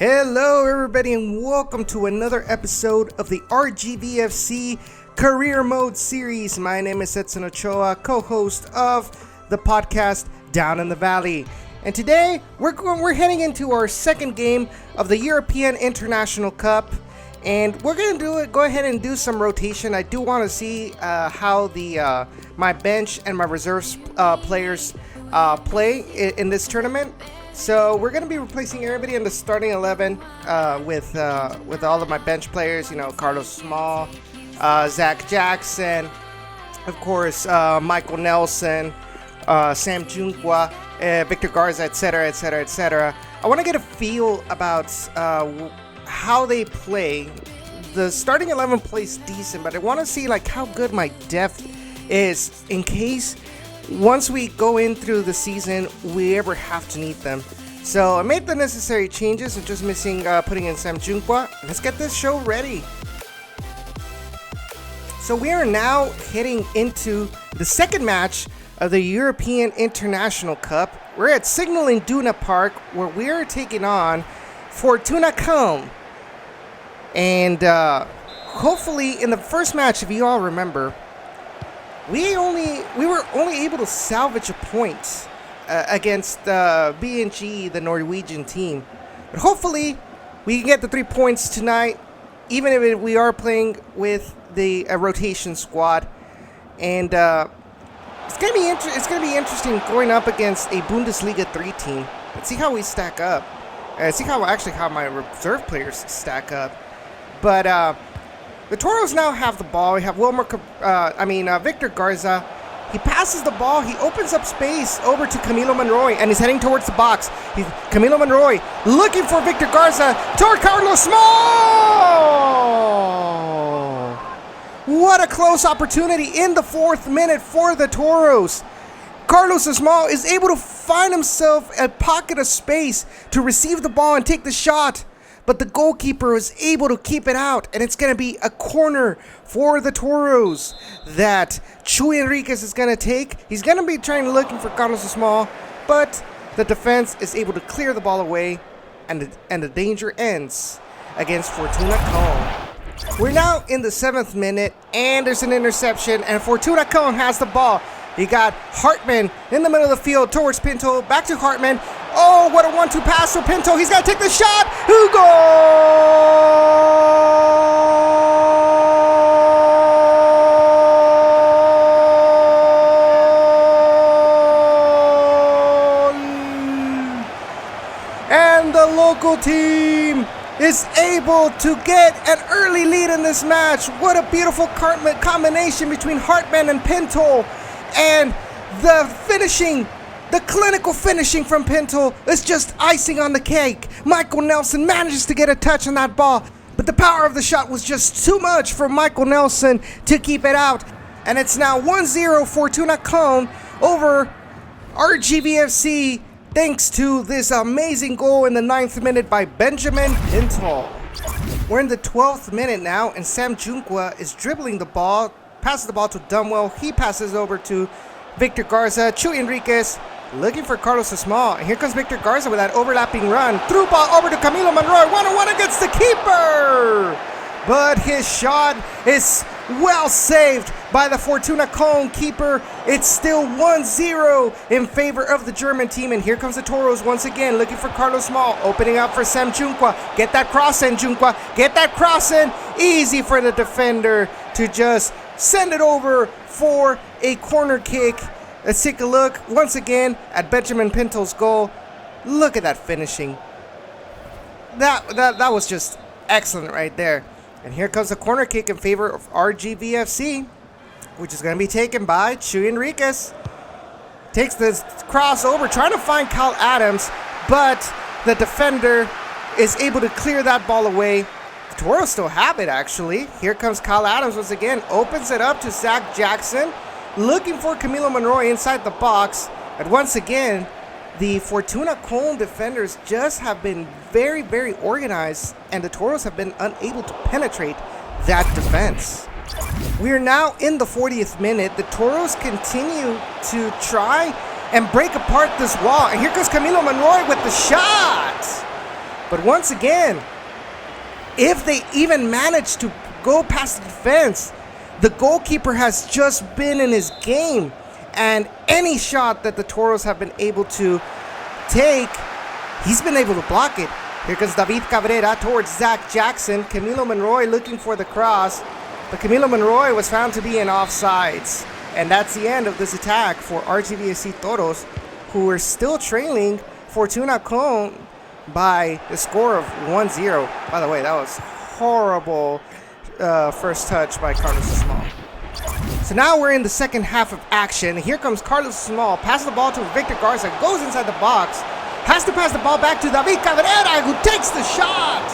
Hello everybody and welcome to another episode of the RGVFC Career Mode series. My name is Edson Ochoa, co-host of the podcast Down in the Valley. And today we're heading into our second game of the European International Cup. And we're going to go ahead and do some rotation. I do want to see how my bench and my reserves players play in this tournament. So we're going to be replacing everybody in the starting 11 with all of my bench players. You know, Carlos Small, Zach Jackson, of course, Michael Nelson, Sam Junkwa, Victor Garza, etc., etc., etc. I want to get a feel about how they play. The starting 11 plays decent, but I want to see like how good my depth is in case once we go in through the season we ever have to need them. So I made the necessary changes. I'm just missing putting in Sam Junkwa. Let's get this show ready. So we are now heading into the second match of the European International Cup. We're at Signal Iduna Park where we are taking on Fortuna Köln. And hopefully in the first match, if you all remember, we were only able to salvage a point against BNG, the Norwegian team. But hopefully we can get the 3 points tonight, even if we are playing with the rotation squad. And it's gonna be interesting going up against a Bundesliga 3 team. Let's see how we stack up. See how my reserve players stack up. But the Toros now have the ball. We have Victor Garza. He passes the ball. He opens up space over to Camilo Monroy, and he's heading towards the box. Camilo Monroy looking for Victor Garza. Toward Carlos Small! What a close opportunity in the 4th minute for the Toros. Carlos Small is able to find himself a pocket of space to receive the ball and take the shot. But the goalkeeper was able to keep it out, and it's going to be a corner for the Toros that Chuy Enriquez is going to take. He's going to be looking for Carlos Small, but the defense is able to clear the ball away, and the danger ends against Fortuna Köln. We're now in the 7th minute, and there's an interception, and Fortuna Köln has the ball. You got Hartman in the middle of the field towards Pinto, back to Hartman. Oh, what a 1-2 pass for Pinto. He's got to take the shot. Goal! And the local team is able to get an early lead in this match. What a beautiful combination between Hartman and Pinto. And the clinical finishing from Pinto is just icing on the cake. Michael Nelson manages to get a touch on that ball, but the power of the shot was just too much for Michael Nelson to keep it out. And it's now 1-0 Fortuna Köln over RGVFC thanks to this amazing goal in the 9th minute by Benjamin Pinto. We're in the 12th minute now, and Sam Junkwa is dribbling the ball, passes the ball to Dunwell. He passes over to Victor Garza. Chuy Enriquez looking for Carlos Small. And here comes Victor Garza with that overlapping run. Through ball over to Camilo Monroy. 1-on-1 against the keeper. But his shot is well saved by the Fortuna Köln keeper. It's still 1-0 in favor of the German team. And here comes the Toros once again looking for Carlos Small. Opening up for Sam Junkwa. Get that cross in, Junkwa. Get that cross in. Easy for the defender to just send it over for a corner kick. Let's take a look once again at Benjamin Pinto's goal. Look at that finishing. That was just excellent right there. And here comes a corner kick in favor of RGVFC, which is going to be taken by Chuy Enriquez. Takes this cross over, trying to find Kyle Adams, but the defender is able to clear that ball away. The Toros still have it, actually. Here comes Kyle Adams once again. Opens it up to Zach Jackson. Looking for Camilo Monroy inside the box. And once again, the Fortuna Köln defenders just have been very, very organized. And the Toros have been unable to penetrate that defense. We are now in the 40th minute. The Toros continue to try and break apart this wall. And here comes Camilo Monroy with the shot. But once again, if they even manage to go past the defense, the goalkeeper has just been in his game. And any shot that the Toros have been able to take, he's been able to block it. Here comes David Cabrera towards Zach Jackson. Camilo Monroy looking for the cross. But Camilo Monroy was found to be in offsides. And that's the end of this attack for RGVFC Toros, who are still trailing Fortuna Köln by the score of 1-0. By the way, that was horrible first touch by Carlos Small. So now we're in the second half of action. Here comes Carlos Small, passes the ball to Victor Garza, goes inside the box, has to pass the ball back to David Cabrera, who takes the shot.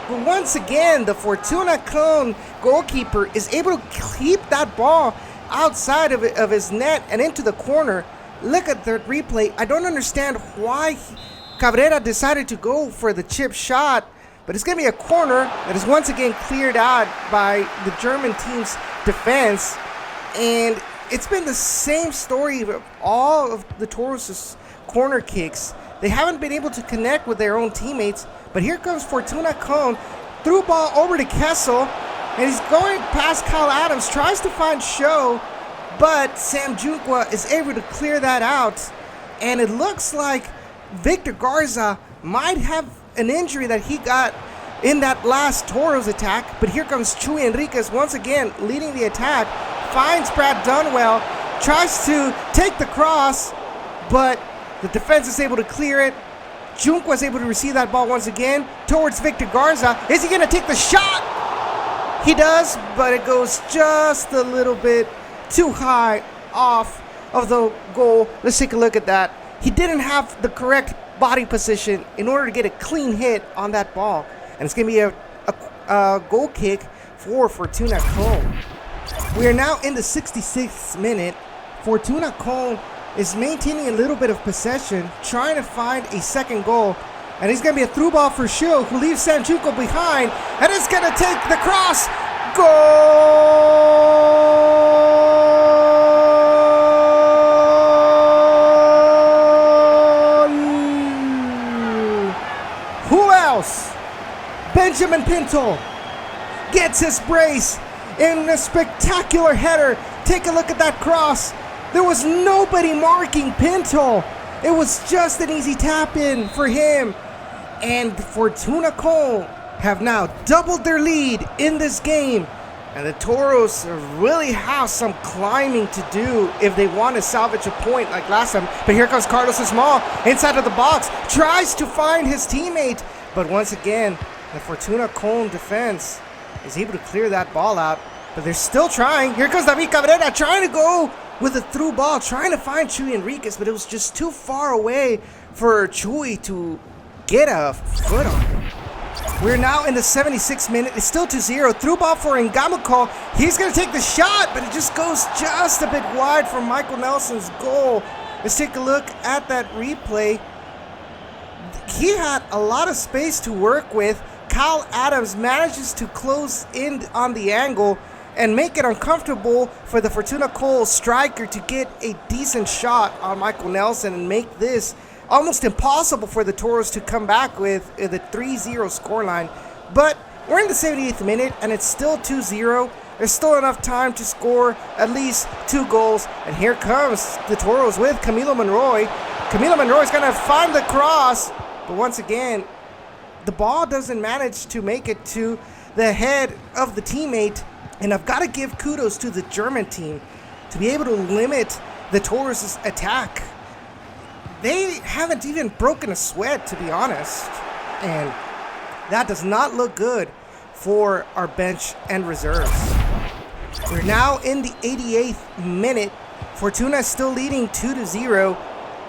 But once again, the Fortuna Köln goalkeeper is able to keep that ball outside of his net and into the corner. Look at the replay. I don't understand why Cabrera decided to go for the chip shot, but it's going to be a corner that is once again cleared out by the German team's defense. And it's been the same story of all of the Toros' corner kicks. They haven't been able to connect with their own teammates, but here comes Fortuna Köln, threw ball over to Kessel, and he's going past Kyle Adams, tries to find Show, but Sam Junkwa is able to clear that out. And it looks like Victor Garza might have an injury that he got in that last Toros attack, but here comes Chuy Enriquez once again leading the attack, finds Brad Dunwell, tries to take the cross, but the defense is able to clear it. Junk was able to receive that ball once again towards Victor Garza. Is he going to take the shot? He does, but it goes just a little bit too high off of the goal. Let's take a look at that. He didn't have the correct body position in order to get a clean hit on that ball. And it's going to be a goal kick for Fortuna Köln. We are now in the 66th minute. Fortuna Köln is maintaining a little bit of possession, trying to find a second goal. And it's going to be a through ball for Shu, who leaves Sanchuco behind. And it's going to take the cross. Goal! Who else? Benjamin Pinto gets his brace in a spectacular header. Take a look at that cross. There was nobody marking Pinto. It was just an easy tap in for him. And Fortuna Köln have now doubled their lead in this game. And the Toros really have some climbing to do if they want to salvage a point like last time. But here comes Carlos Small inside of the box. Tries to find his teammate. But once again, the Fortuna Köln defense is able to clear that ball out. But they're still trying. Here comes David Cabrera trying to go with a through ball, trying to find Chuy Enriquez, but it was just too far away for Chuy to get a foot on him. We're now in the 76th minute. It's still 2-0. Through ball for Ngamako. He's going to take the shot, but it just goes just a bit wide from Michael Nelson's goal. Let's take a look at that replay. He had a lot of space to work with. Kyle Adams manages to close in on the angle and make it uncomfortable for the Fortuna Köln striker to get a decent shot on Michael Nelson and make this almost impossible for the Toros to come back with the 3-0 scoreline. But we're in the 78th minute and it's still 2-0. There's still enough time to score at least 2 goals. And here comes the Toros with Camilo Monroy. Camilo Monroy is going to find the cross. But once again, the ball doesn't manage to make it to the head of the teammate. And I've got to give kudos to the German team to be able to limit the Toros' attack. They haven't even broken a sweat, to be honest. And that does not look good for our bench and reserves. We're now in the 88th minute. Fortuna is still leading 2-0.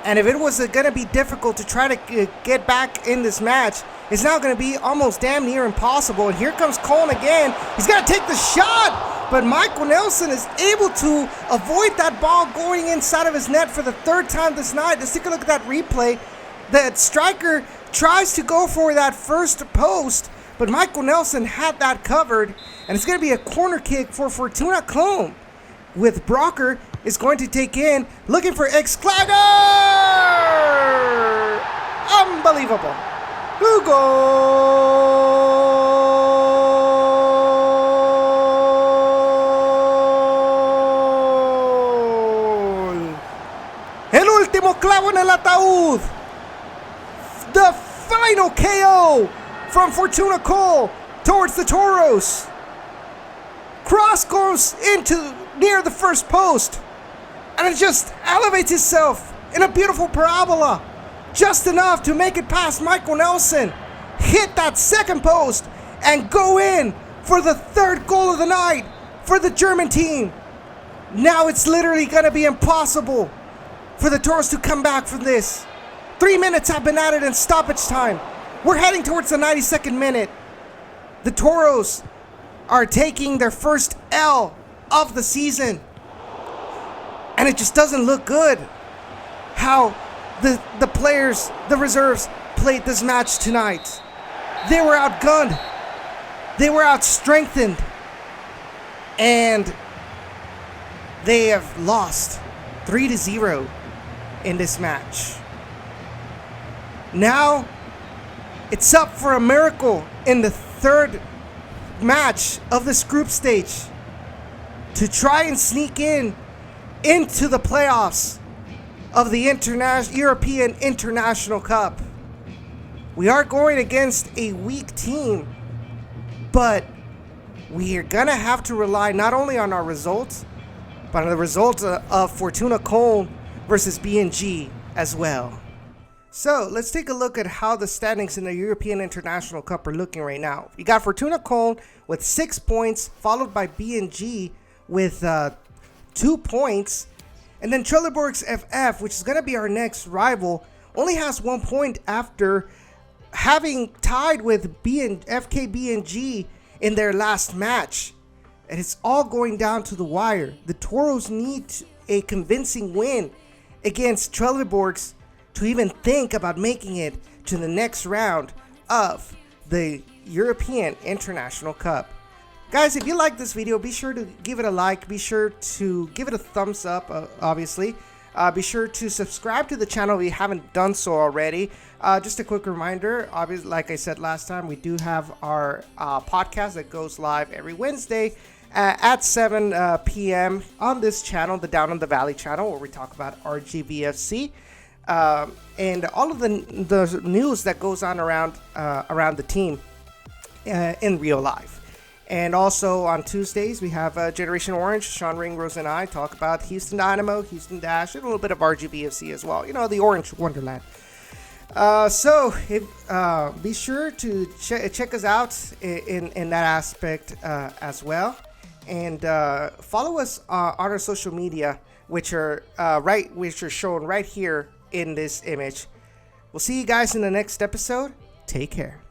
And if it was going to be difficult to try to get back in this match, it's now going to be almost damn near impossible. And here comes Köln again. He's going to take the shot, but Michael Nelson is able to avoid that ball going inside of his net for the 3rd time this night. Let's take a look at that replay. The striker tries to go for that first post, but Michael Nelson had that covered. And it's going to be a corner kick for Fortuna Köln, with Brocker is going to take in, looking for Exclager! Unbelievable. ¡Gol! El último clavo en el ataúd. The final KO from Fortuna Köln towards the Toros. Cross goes into near the first post, and it just elevates itself in a beautiful parabola, just enough to make it past Michael Nelson, hit that second post, and go in for the third goal of the night for the German team. Now it's literally going to be impossible for the Toros to come back from this. 3 minutes have been added in stoppage time. We're heading towards the 92nd minute. The Toros are taking their first L of the season. And it just doesn't look good how the players, the reserves, played this match tonight. They were outgunned. They were outstrengthened. And they have lost 3-0 in this match. Now, it's up for a miracle in the third match of this group stage to try and sneak into the playoffs of the European International Cup. We are going against a weak team, but we are going to have to rely not only on our results, but on the results of Fortuna Köln versus BNG as well. So let's take a look at how the standings in the European International Cup are looking right now. You got Fortuna Köln with 6 points, followed by BNG with 2 points. And then Trelleborg's FF, which is going to be our next rival, only has 1 point after having tied with FK BNG in their last match. And it's all going down to the wire. The Toros need a convincing win against Trelleborg's to even think about making it to the next round of the European International Cup. Guys, if you like this video, be sure to give it a like. Be sure to give it a thumbs up, obviously. Be sure to subscribe to the channel if you haven't done so already. Just a quick reminder, obviously, like I said last time, we do have our podcast that goes live every Wednesday at 7 p.m. on this channel, the Down in the Valley channel, where we talk about RGVFC. And all of the news that goes on around the team in real life. And also on Tuesdays, we have Generation Orange. Sean Ringrose and I talk about Houston Dynamo, Houston Dash, and a little bit of RGVFC as well. You know, the Orange Wonderland. Be sure to check us out in that aspect as well. And follow us on our social media, which are shown right here in this image. We'll see you guys in the next episode. Take care.